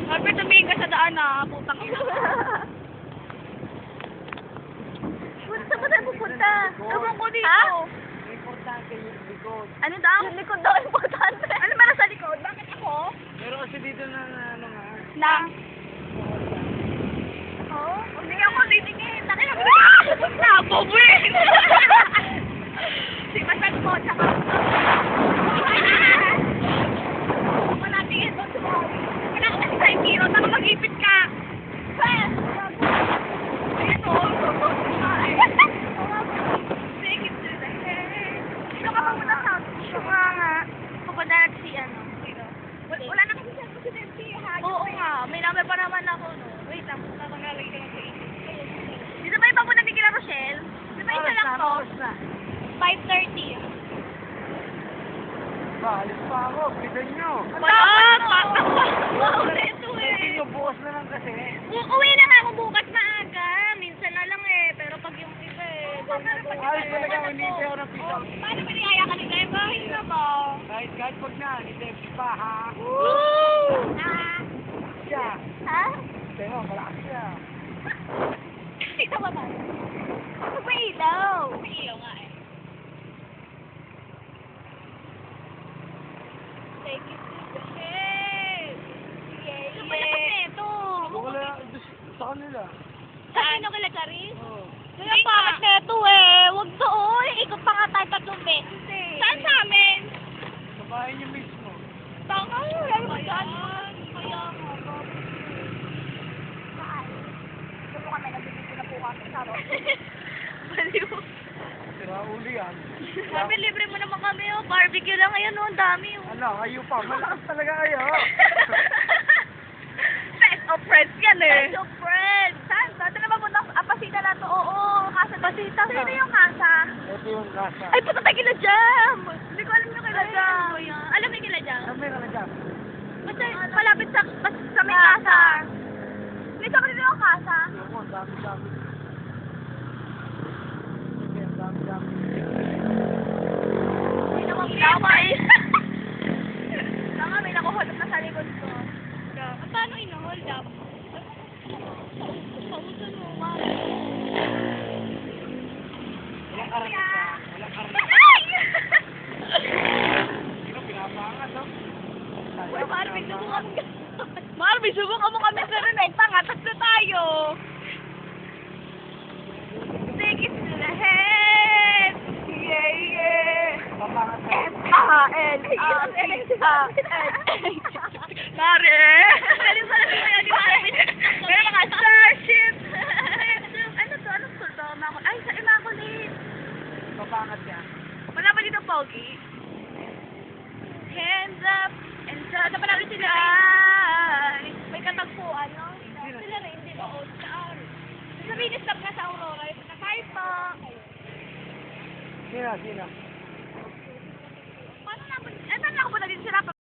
Albert, tumingin ka sa daan na, putang ina. Saan ba tayo pupunta? Ewan ko dito. Ha? Importante yung likod. Ano daw? Yung likod daw importante. Ano ba nasa likod? Bakit ako? Pero kasi dito na ano nga. Na? Oo? Hindi ako titingin. Nakita mo na. Nabobuin. Si Masal po, tsaka. Wala tingin doon. Wala ka kasi sa kilo. Taka mag-ipit ka. Ayun o. Take it to the head. Sino ka pa muna sa akin? nga. Pupunta natin si ano. Wala na kasi sa presidente. Oo nga. May number pa naman ako, no? Wait lang. Nakakalagay ka lang sa isip. Dito ba yung papunta ni Kila Rochelle? Di ba isa lang to? 5:30. Alis pa ako. Bigan nyo. Wala! Tatakwa! Ito Kasi eh. yung bukas na lang kasi. Uwi na nga ako bukas maaga. Minsan na lang eh. Pero pag yung iba eh. Alis talaga ako. Hindi ako ng pisa. Paano ba niyaya ka ni Deva? Hindi ba? Kahit pag na. Hindi pa ha. Woo! Siya. Ha? Pero malakas siya. Dito ba tayo? May ilaw. May ilaw nga eh. Take it to the head. Yeah, Ano ba dapat neto? Wala. Sa kanila. Saan kila Charis? Oo. Kaya bakit neto eh? Huwag doon. Ikot pa nga tayo 3 beses eh. Saan sa amin? Sa bahay niyo mismo. Tanga, wala naman saan. Kaya nga. Saan? Gusto kami, nagbibigyan na po kami sa ro. Baliw. Sira uli yan. Sabi, libre mo naman kami oh. Barbecue lang ngayon oh. Ang dami oh. Ano, kayo pa. Malakas talaga kayo. Best of friends yan eh. So, friends. Saan? Saan na mapunta? Pasita na to. Oo, Casa Pasita. Sino yung Casa? Ito yung kasa. Ay, punta tayo kila Jam. Hindi ko alam yung kila Jam. Alam mo yung kila Jam? Sabi ka na dyan. Basta malapit sa may Casa. May sa kanila yung Casa. Yung mo, dami-dami. Sige, dami-dami. Hindi naman pinapay. Tama, may nakuhold up na sa likod ko. Paano in-hold up? Pausan mo, ma. Walang karami siya. Walang karami. Ay! Sino pinapangat, no? Uy, Marvin, subukan mo. Marvin, subukan mo kami sa rin eh. Tanga, tatlo tayo. Take it to the head. Yeah, yeah. Papangat ka. Mare! Galing pala sa kaya ni Marvin. May mga starship! Ano to? Anong school to? Ay, sa Immaculate. Papangat ka. Wala ba dito, Pogi? Hands up. And Ano pa namin sila? may katagpuan, no? Sila rin, hindi ba? O, sa sabihin, stop na sa Aurora. Kahit pa. Sino? Paano na? Saan ako ba naging sila pa?